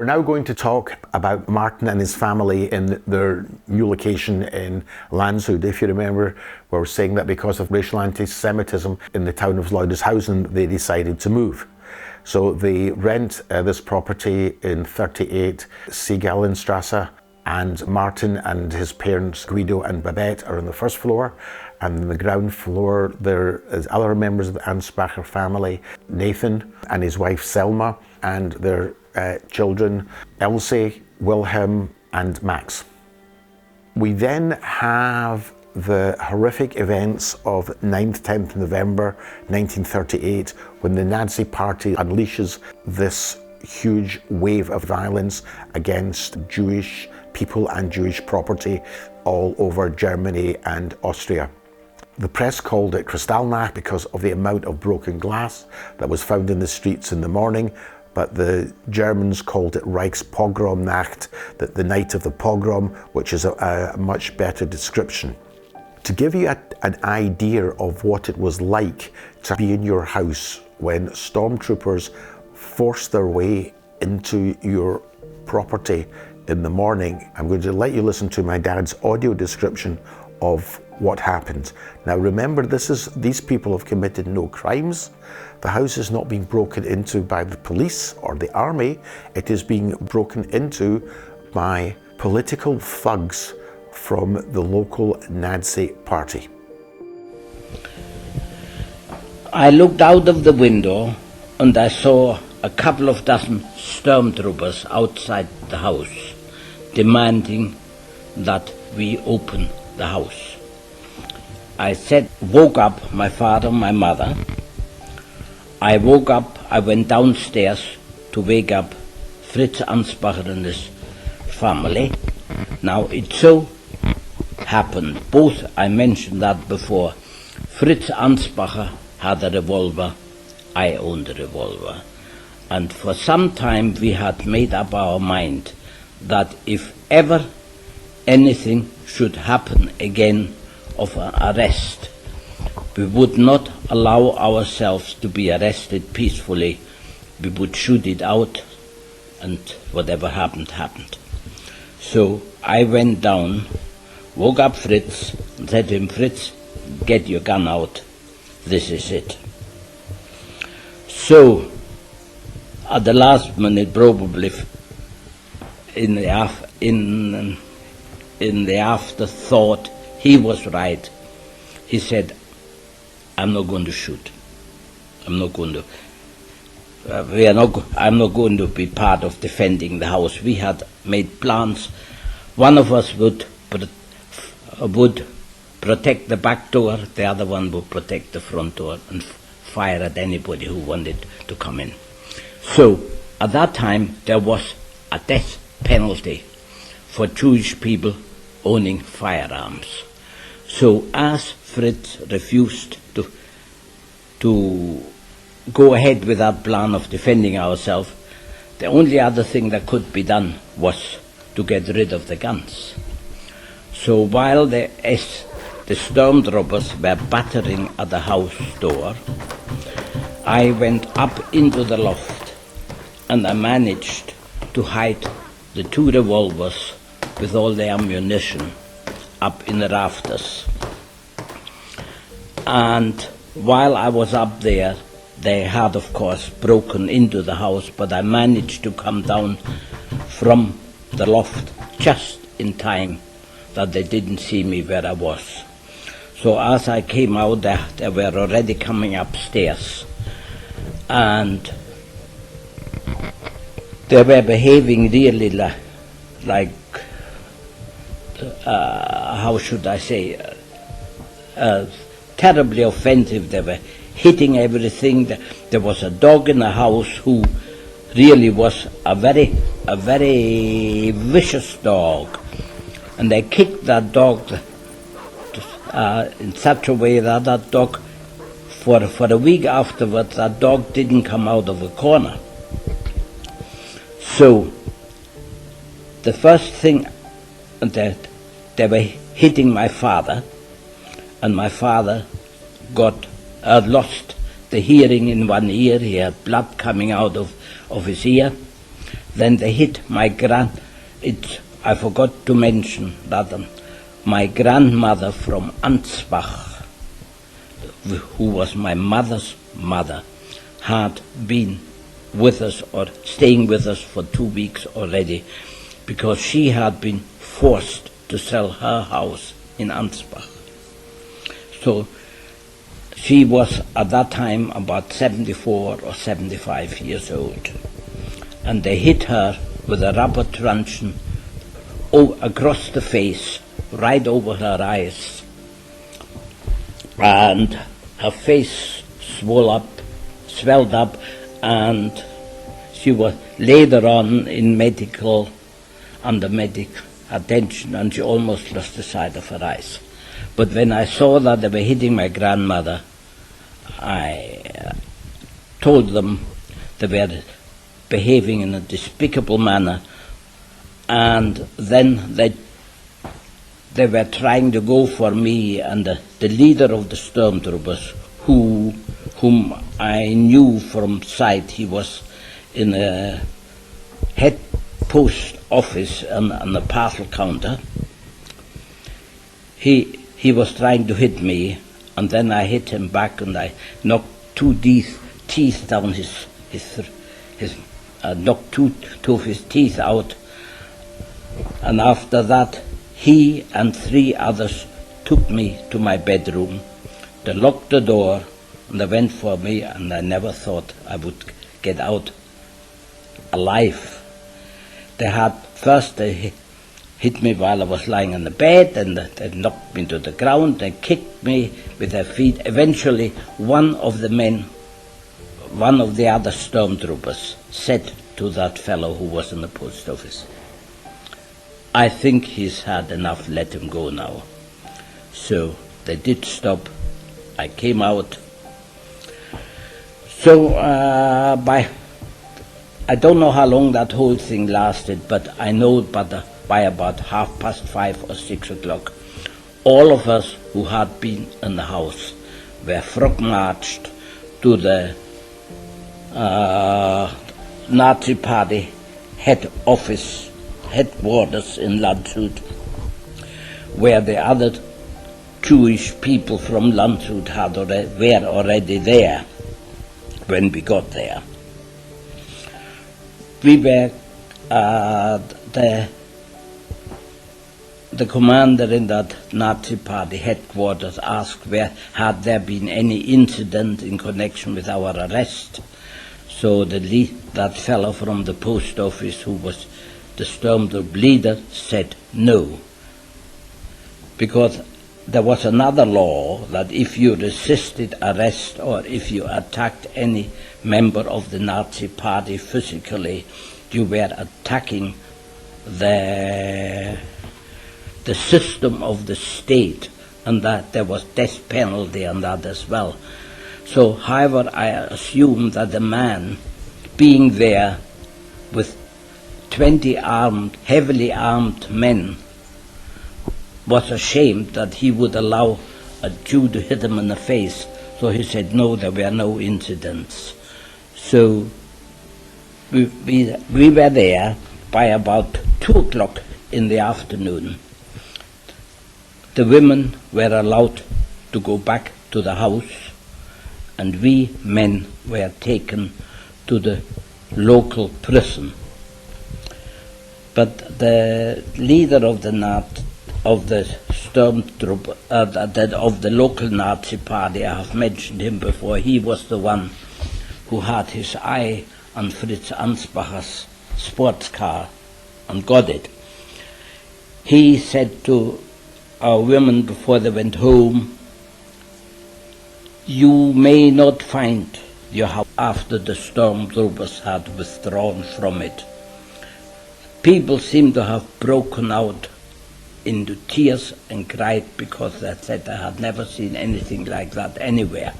We're now going to talk about Martin and his family in their new location in Landshut. If you remember, we were saying that because of racial anti-Semitism in the town of Leudishausen, they decided to move. So they rent this property in 38 Siegallenstrasse, and Martin and his parents, Guido and Babette, are on the first floor. And on the ground floor, there is other members of the Ansbacher family, Nathan and his wife Selma, and their children, Elsie, Wilhelm, and Max. We then have the horrific events of 9th, 10th November 1938, when the Nazi Party unleashes this huge wave of violence against Jewish people and Jewish property all over Germany and Austria. The press called it Kristallnacht because of the amount of broken glass that was found in the streets in the morning, but the Germans called it Reichspogromnacht, the night of the pogrom, which is a much better description. To give you an idea of what it was like to be in your house when stormtroopers forced their way into your property in the morning, I'm going to let you listen to my dad's audio description of what happened. Now remember, these people have committed no crimes. The house is not being broken into by the police or the army. It is being broken into by political thugs from the local Nazi party. I looked out of the window and I saw a couple of dozen stormtroopers outside the house, demanding that we open the house. I woke up my father, my mother. I woke up, I went downstairs to wake up Fritz Ansbacher and his family. Now it so happened, I mentioned that before, Fritz Ansbacher had a revolver, I owned a revolver. And for some time we had made up our mind that if ever anything should happen again of an arrest, we would not allow ourselves to be arrested peacefully. We would shoot it out, and whatever happened, happened. So I went down, woke up Fritz, and said to him, "Fritz, get your gun out. This is it." So, at the last minute, probably in the afterthought, he was right. He said, "I'm not going to shoot. I'm not going to. I'm not going to be part of defending the house." We had made plans. One of us would protect the back door. The other one would protect the front door and fire at anybody who wanted to come in. So at that time there was a death penalty for Jewish people owning firearms. So as Fritz refused to go ahead with that plan of defending ourselves, the only other thing that could be done was to get rid of the guns. So while the stormtroopers were battering at the house door, I went up into the loft and I managed to hide the two revolvers with all the ammunition up in the rafters. And while I was up there, they had of course broken into the house, but I managed to come down from the loft just in time that they didn't see me where I was. So as I came out, they were already coming upstairs, and they were behaving really like how should I say, terribly offensive. They were hitting everything. There was a dog in the house who really was a very vicious dog, and they kicked that dog in such a way that that dog, for a week afterwards, that dog didn't come out of a corner. So the first thing, that they were hitting my father, and my father lost the hearing in one ear. He had blood coming out of his ear, Then they hit my I forgot to mention that my grandmother from Ansbach, who was my mother's mother, had been with us or staying with us for 2 weeks already, because she had been forced to sell her house in Ansbach. So she was at that time about 74 or 75 years old. And they hit her with a rubber truncheon across the face, right over her eyes. And her face swelled up, and she was later on under medic attention, and she almost lost the sight of her eyes. But when I saw that they were hitting my grandmother, I told them they were behaving in a despicable manner, and then they were trying to go for me, and the leader of the stormtroopers, whom I knew from sight, he was in a head post office on the parcel counter. He was trying to hit me, and then I hit him back, and I knocked 2 teeth down knocked two of his teeth out. And after that, he and 3 others took me to my bedroom. They locked the door, and they went for me, and I never thought I would get out alive. They hit me while I was lying on the bed, and they knocked me to the ground. They kicked me with their feet. Eventually, one of the other stormtroopers said to that fellow who was in the post office, "I think he's had enough, let him go now." So they did stop. I came out. So I don't know how long that whole thing lasted, but I know by about 5:30 or 6 o'clock, all of us who had been in the house were frog-marched to the Nazi Party headquarters in Landshut, where the other Jewish people from Landshut were already there when we got there. We were the commander in that Nazi Party headquarters asked had there been any incident in connection with our arrest. So that fellow from the post office, who was the stormtroop leader, said no. Because there was another law that if you resisted arrest or if you attacked any member of the Nazi Party physically, you were attacking the system of the state, and that there was death penalty on that as well. So, however, I assume that the man, being there with 20 heavily armed men, was ashamed that he would allow a Jew to hit him in the face. So he said, no, there were no incidents. So we were there by about 2 o'clock in the afternoon. The women were allowed to go back to the house, and we men were taken to the local prison. But the leader of the stormtroop of the local Nazi Party, I have mentioned him before, he was the one who had his eye on Fritz Ansbacher's sports car and got it. He said to our women before they went home, "You may not find your house," after the stormtroopers had withdrawn from it. People seemed to have broken out into tears and cried because they said they had never seen anything like that anywhere.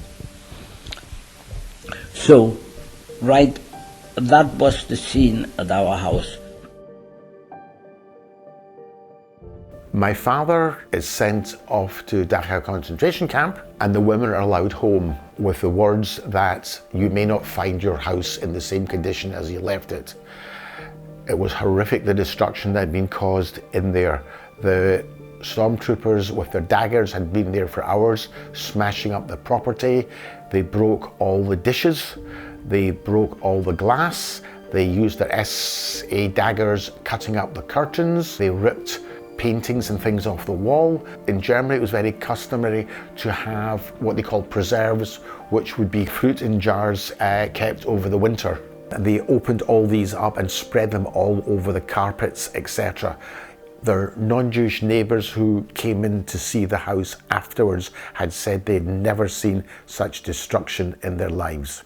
So, that was the scene at our house. My father is sent off to Dachau concentration camp, and the women are allowed home with the words that you may not find your house in the same condition as you left it. It was horrific, the destruction that had been caused in there. The stormtroopers with their daggers had been there for hours, smashing up the property. They broke all the dishes, they broke all the glass, they used their SA daggers cutting up the curtains, they ripped paintings and things off the wall. In Germany it was very customary to have what they call preserves, which would be fruit in jars kept over the winter. They opened all these up and spread them all over the carpets, etc. Their non-Jewish neighbours who came in to see the house afterwards had said they'd never seen such destruction in their lives.